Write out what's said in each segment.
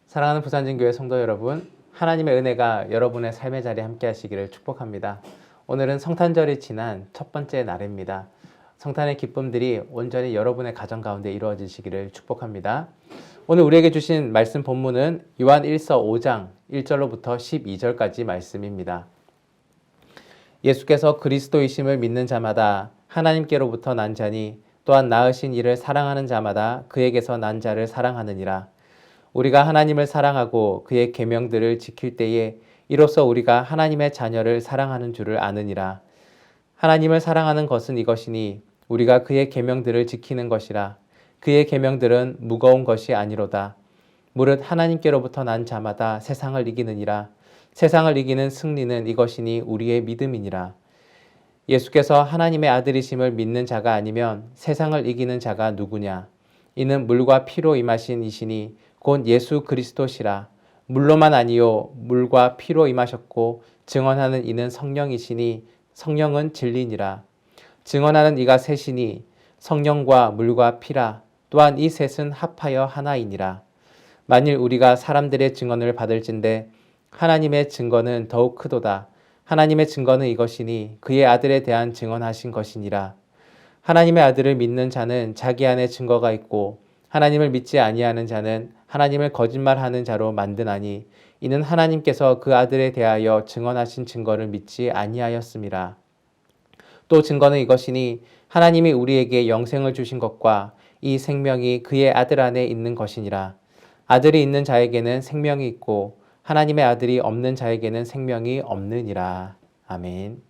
사랑하는 부산진교회 성도 여러분, 하나님의 은혜가 여러분의 삶의 자리에 함께 하시기를 축복합니다. 오늘은 성탄절이 지난 첫 번째 날입니다. 성탄의 기쁨들이 온전히 여러분의 가정 가운데 이루어지시기를 축복합니다. 오늘 우리에게 주신 말씀 본문은 요한 1서 5장 1절로부터 12절까지 말씀입니다. 예수께서 그리스도이심을 믿는 자마다 하나님께로부터 난 자니 또한 낳으신 이를 사랑하는 자마다 그에게서 난 자를 사랑하느니라. 우리가 하나님을 사랑하고 그의 계명들을 지킬 때에 이로써 우리가 하나님의 자녀를 사랑하는 줄을 아느니라. 하나님을 사랑하는 것은 이것이니 우리가 그의 계명들을 지키는 것이라. 그의 계명들은 무거운 것이 아니로다. 무릇 하나님께로부터 난 자마다 세상을 이기느니라. 세상을 이기는 승리는 이것이니 우리의 믿음이니라. 예수께서 하나님의 아들이심을 믿는 자가 아니면 세상을 이기는 자가 누구냐? 이는 물과 피로 임하신 이시니 곧 예수 그리스도시라. 물로만 아니요 물과 피로 임하셨고 증언하는 이는 성령이시니 성령은 진리니라. 증언하는 이가 셋이니 성령과 물과 피라. 또한 이 셋은 합하여 하나이니라. 만일 우리가 사람들의 증언을 받을진대 하나님의 증거는 더욱 크도다. 하나님의 증거는 이것이니 그의 아들에 대한 증언하신 것이니라. 하나님의 아들을 믿는 자는 자기 안에 증거가 있고 하나님을 믿지 아니하는 자는 하나님을 거짓말하는 자로 만드나니 이는 하나님께서 그 아들에 대하여 증언하신 증거를 믿지 아니하였음이라. 또 증거는 이것이니 하나님이 우리에게 영생을 주신 것과 이 생명이 그의 아들 안에 있는 것이니라. 아들이 있는 자에게는 생명이 있고 하나님의 아들이 없는 자에게는 생명이 없느니라. 아멘.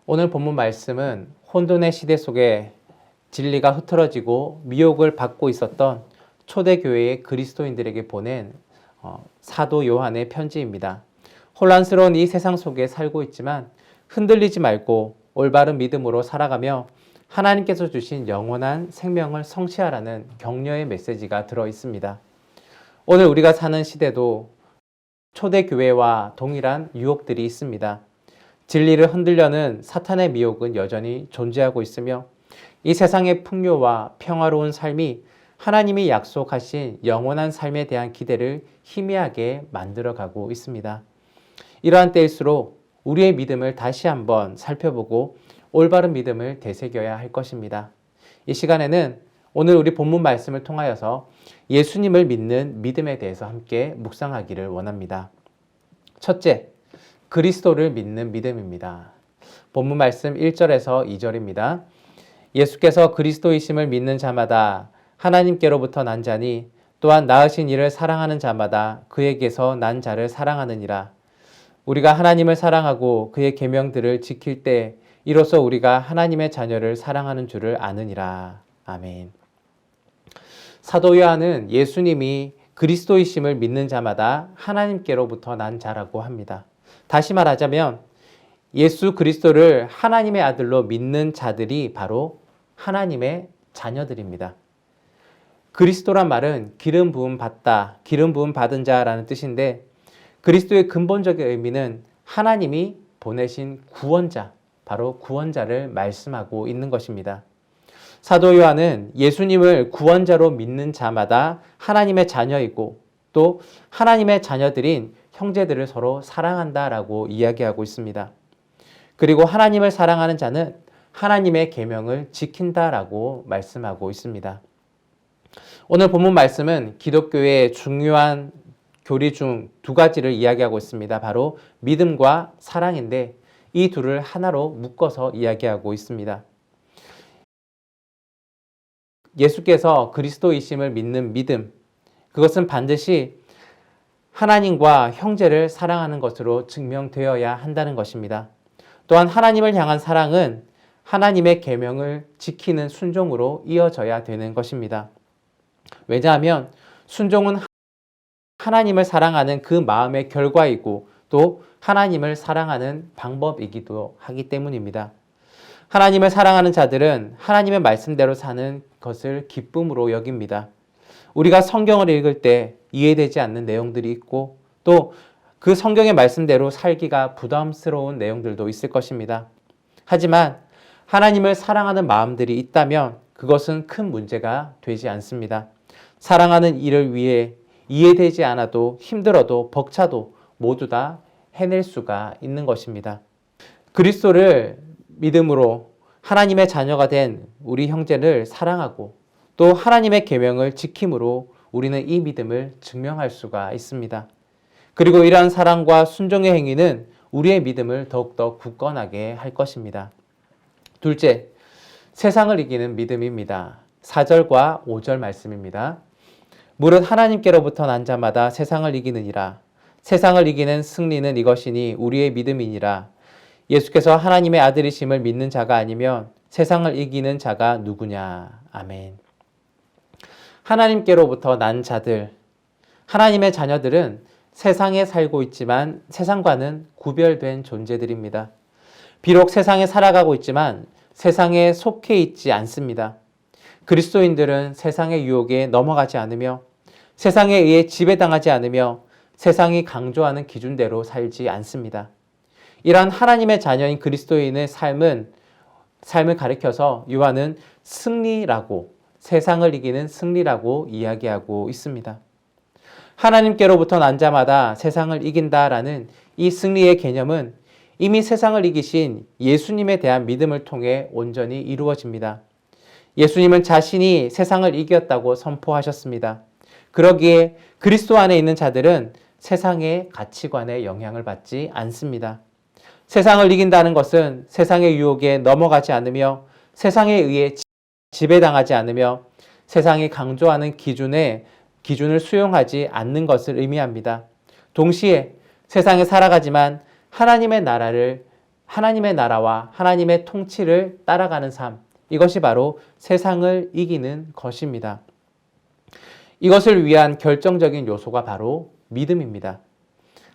오늘 본문 말씀은 혼돈의 시대 속에 진리가 흐트러지고 미혹을 받고 있었던 초대교회의 그리스도인들에게 보낸 사도 요한의 편지입니다. 혼란스러운 이 세상 속에 살고 있지만 흔들리지 말고 올바른 믿음으로 살아가며 하나님께서 주신 영원한 생명을 성취하라는 격려의 메시지가 들어 있습니다. 오늘 우리가 사는 시대도 초대교회와 동일한 유혹들이 있습니다. 진리를 흔들려는 사탄의 미혹은 여전히 존재하고 있으며 이 세상의 풍요와 평화로운 삶이 하나님이 약속하신 영원한 삶에 대한 기대를 희미하게 만들어가고 있습니다. 이러한 때일수록 우리의 믿음을 다시 한번 살펴보고 올바른 믿음을 되새겨야 할 것입니다. 이 시간에는 오늘 우리 본문 말씀을 통하여서 예수님을 믿는 믿음에 대해서 함께 묵상하기를 원합니다. 첫째, 그리스도를 믿는 믿음입니다. 본문 말씀 1절에서 2절입니다. 예수께서 그리스도이심을 믿는 자마다 하나님께로부터 난 자니 또한 낳으신 이를 사랑하는 자마다 그에게서 난 자를 사랑하느니라. 우리가 하나님을 사랑하고 그의 계명들을 지킬 때 이로써 우리가 하나님의 자녀를 사랑하는 줄을 아느니라. 아멘. 사도 요한은 예수님이 그리스도이심을 믿는 자마다 하나님께로부터 난 자라고 합니다. 다시 말하자면 예수 그리스도를 하나님의 아들로 믿는 자들이 바로 하나님의 자녀들입니다. 그리스도란 말은 기름 부음 받다, 기름 부음 받은 자라는 뜻인데 그리스도의 근본적인 의미는 하나님이 보내신 구원자, 바로 구원자를 말씀하고 있는 것입니다. 사도 요한은 예수님을 구원자로 믿는 자마다 하나님의 자녀이고 또 하나님의 자녀들인 형제들을 서로 사랑한다라고 이야기하고 있습니다. 그리고 하나님을 사랑하는 자는 하나님의 계명을 지킨다라고 말씀하고 있습니다. 오늘 본문 말씀은 기독교의 중요한 교리 중 두 가지를 이야기하고 있습니다. 바로 믿음과 사랑인데 이 둘을 하나로 묶어서 이야기하고 있습니다. 예수께서 그리스도이심을 믿는 믿음, 그것은 반드시 하나님과 형제를 사랑하는 것으로 증명되어야 한다는 것입니다. 또한 하나님을 향한 사랑은 하나님의 계명을 지키는 순종으로 이어져야 되는 것입니다. 왜냐하면 순종은 하나님을 사랑하는 그 마음의 결과이고 또 하나님을 사랑하는 방법이기도 하기 때문입니다. 하나님을 사랑하는 자들은 하나님의 말씀대로 사는 것을 기쁨으로 여깁니다. 우리가 성경을 읽을 때 이해되지 않는 내용들이 있고 또 그 성경의 말씀대로 살기가 부담스러운 내용들도 있을 것입니다. 하지만 하나님을 사랑하는 마음들이 있다면 그것은 큰 문제가 되지 않습니다. 사랑하는 이를 위해 이해되지 않아도 힘들어도 벅차도 모두 다 해낼 수가 있는 것입니다. 그리스도를 믿음으로 하나님의 자녀가 된 우리 형제를 사랑하고 또 하나님의 계명을 지킴으로 우리는 이 믿음을 증명할 수가 있습니다. 그리고 이러한 사랑과 순종의 행위는 우리의 믿음을 더욱더 굳건하게 할 것입니다. 둘째, 세상을 이기는 믿음입니다. 4절과 5절 말씀입니다. 무릇 하나님께로부터 난 자마다 세상을 이기느니라. 세상을 이기는 승리는 이것이니 우리의 믿음이니라. 예수께서 하나님의 아들이심을 믿는 자가 아니면 세상을 이기는 자가 누구냐. 아멘. 하나님께로부터 난 자들, 하나님의 자녀들은 세상에 살고 있지만 세상과는 구별된 존재들입니다. 비록 세상에 살아가고 있지만 세상에 속해 있지 않습니다. 그리스도인들은 세상의 유혹에 넘어가지 않으며 세상에 의해 지배당하지 않으며 세상이 강조하는 기준대로 살지 않습니다. 이러한 하나님의 자녀인 그리스도인의 삶을 가리켜서 요한은 승리라고, 세상을 이기는 승리라고 이야기하고 있습니다. 하나님께로부터 난 자마다 세상을 이긴다라는 이 승리의 개념은 이미 세상을 이기신 예수님에 대한 믿음을 통해 온전히 이루어집니다. 예수님은 자신이 세상을 이겼다고 선포하셨습니다. 그러기에 그리스도 안에 있는 자들은 세상의 가치관에 영향을 받지 않습니다. 세상을 이긴다는 것은 세상의 유혹에 넘어가지 않으며 세상에 의해 지배당하지 않으며 세상이 강조하는 기준을 수용하지 않는 것을 의미합니다. 동시에 세상에 살아가지만 하나님의 나라와 하나님의 통치를 따라가는 삶, 이것이 바로 세상을 이기는 것입니다. 이것을 위한 결정적인 요소가 바로 믿음입니다.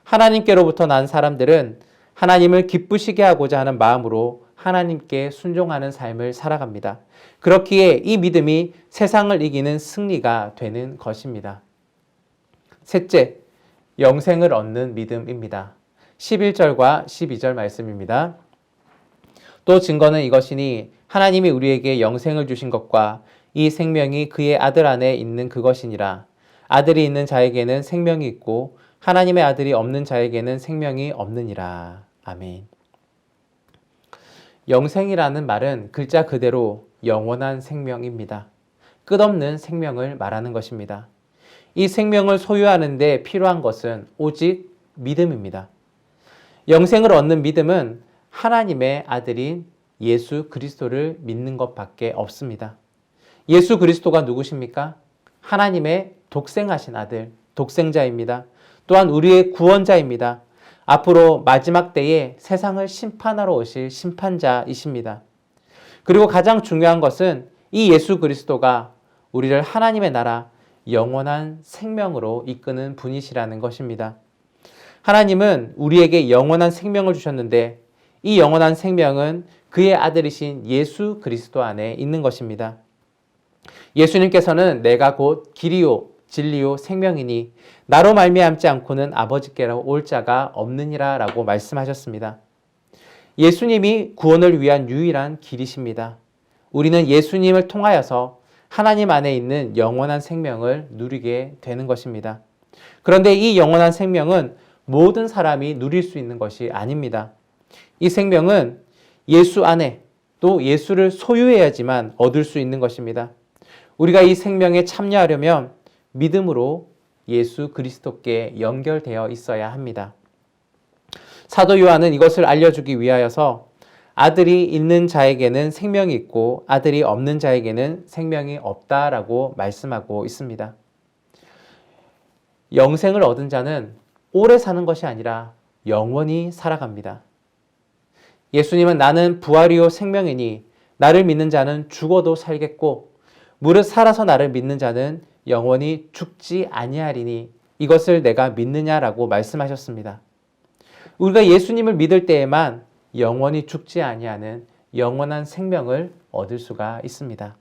하나님께로부터 난 사람들은 하나님을 기쁘시게 하고자 하는 마음으로 하나님께 순종하는 삶을 살아갑니다. 그렇기에 이 믿음이 세상을 이기는 승리가 되는 것입니다. 셋째, 영생을 얻는 믿음입니다. 11절과 12절 말씀입니다. 또 증거는 이것이니 하나님이 우리에게 영생을 주신 것과 이 생명이 그의 아들 안에 있는 그것이니라. 아들이 있는 자에게는 생명이 있고 하나님의 아들이 없는 자에게는 생명이 없느니라. 아멘. 영생이라는 말은 글자 그대로 영원한 생명입니다. 끝없는 생명을 말하는 것입니다. 이 생명을 소유하는 데 필요한 것은 오직 믿음입니다. 영생을 얻는 믿음은 하나님의 아들인 예수 그리스도를 믿는 것밖에 없습니다. 예수 그리스도가 누구십니까? 하나님의 독생하신 아들, 독생자입니다. 또한 우리의 구원자입니다. 앞으로 마지막 때에 세상을 심판하러 오실 심판자이십니다. 그리고 가장 중요한 것은 이 예수 그리스도가 우리를 하나님의 나라, 영원한 생명으로 이끄는 분이시라는 것입니다. 하나님은 우리에게 영원한 생명을 주셨는데 이 영원한 생명은 그의 아들이신 예수 그리스도 안에 있는 것입니다. 예수님께서는 내가 곧 길이요 진리요 생명이니 나로 말미암지 않고는 아버지께로 올 자가 없느니라 라고 말씀하셨습니다. 예수님이 구원을 위한 유일한 길이십니다. 우리는 예수님을 통하여서 하나님 안에 있는 영원한 생명을 누리게 되는 것입니다. 그런데 이 영원한 생명은 모든 사람이 누릴 수 있는 것이 아닙니다. 이 생명은 예수 안에 또 예수를 소유해야지만 얻을 수 있는 것입니다. 우리가 이 생명에 참여하려면 믿음으로 예수 그리스도께 연결되어 있어야 합니다. 사도 요한은 이것을 알려주기 위하여서 아들이 있는 자에게는 생명이 있고 아들이 없는 자에게는 생명이 없다라고 말씀하고 있습니다. 영생을 얻은 자는 오래 사는 것이 아니라 영원히 살아갑니다. 예수님은 나는 부활이요 생명이니 나를 믿는 자는 죽어도 살겠고 무릇 살아서 나를 믿는 자는 영원히 죽지 아니하리니 이것을 내가 믿느냐라고 말씀하셨습니다. 우리가 예수님을 믿을 때에만 영원히 죽지 아니하는 영원한 생명을 얻을 수가 있습니다.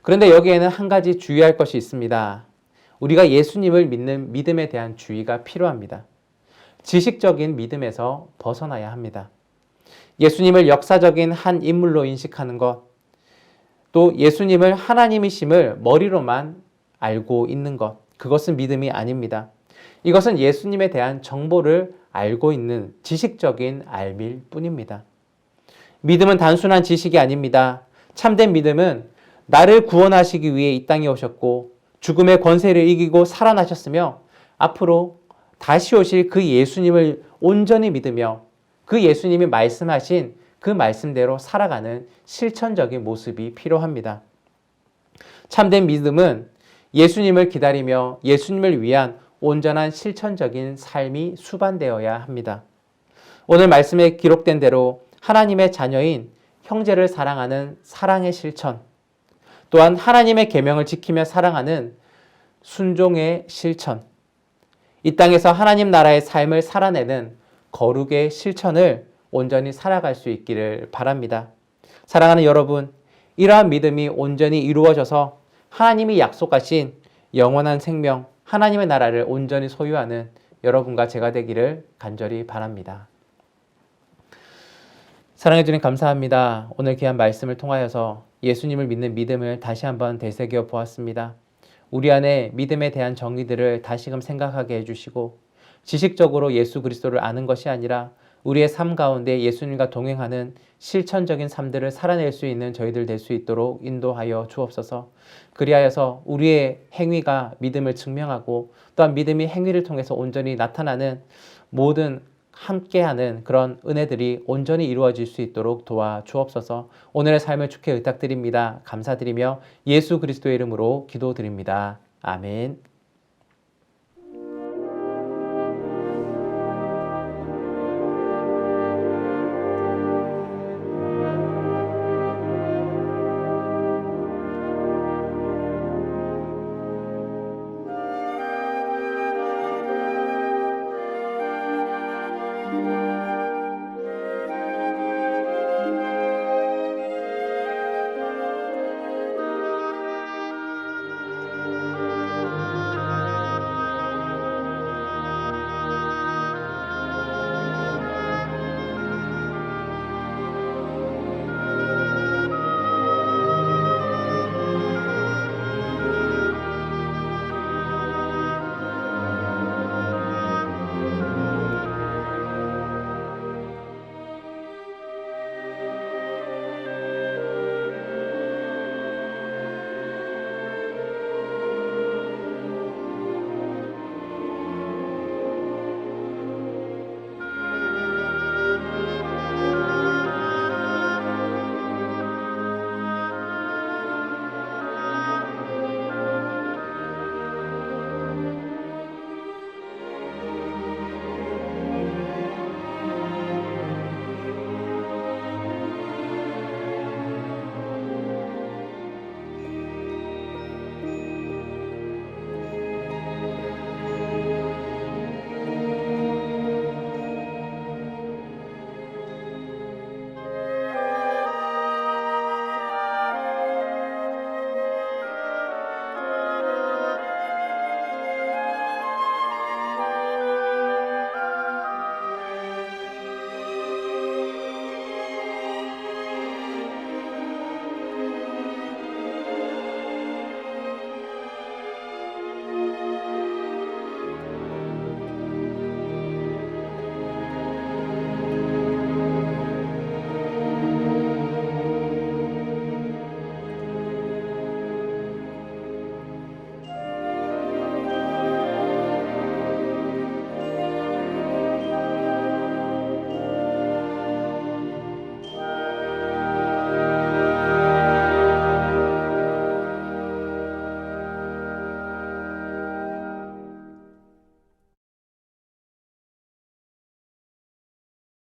그런데 여기에는 한 가지 주의할 것이 있습니다. 우리가 예수님을 믿는 믿음에 대한 주의가 필요합니다. 지식적인 믿음에서 벗어나야 합니다. 예수님을 역사적인 한 인물로 인식하는 것, 또 예수님을 하나님이심을 머리로만 알고 있는 것, 그것은 믿음이 아닙니다. 이것은 예수님에 대한 정보를 알고 있는 지식적인 알밀 뿐입니다. 믿음은 단순한 지식이 아닙니다. 참된 믿음은 나를 구원하시기 위해 이 땅에 오셨고 죽음의 권세를 이기고 살아나셨으며 앞으로 다시 오실 그 예수님을 온전히 믿으며 그 예수님이 말씀하신 그 말씀대로 살아가는 실천적인 모습이 필요합니다. 참된 믿음은 예수님을 기다리며 예수님을 위한 온전한 실천적인 삶이 수반되어야 합니다. 오늘 말씀에 기록된 대로 하나님의 자녀인 형제를 사랑하는 사랑의 실천, 또한 하나님의 계명을 지키며 사랑하는 순종의 실천, 이 땅에서 하나님 나라의 삶을 살아내는 거룩의 실천을 온전히 살아갈 수 있기를 바랍니다. 사랑하는 여러분, 이러한 믿음이 온전히 이루어져서 하나님이 약속하신 영원한 생명, 하나님의 나라를 온전히 소유하는 여러분과 제가 되기를 간절히 바랍니다. 사랑해 주님 감사합니다. 오늘 귀한 말씀을 통하여서 예수님을 믿는 믿음을 다시 한번 되새겨 보았습니다. 우리 안에 믿음에 대한 정의들을 다시금 생각하게 해주시고 지식적으로 예수 그리스도를 아는 것이 아니라 우리의 삶 가운데 예수님과 동행하는 실천적인 삶들을 살아낼 수 있는 저희들 될 수 있도록 인도하여 주옵소서. 그리하여서 우리의 행위가 믿음을 증명하고 또한 믿음이 행위를 통해서 온전히 나타나는 모든 함께하는 그런 은혜들이 온전히 이루어질 수 있도록 도와 주옵소서. 오늘의 삶을 주께 의탁드립니다. 감사드리며 예수 그리스도의 이름으로 기도드립니다. 아멘.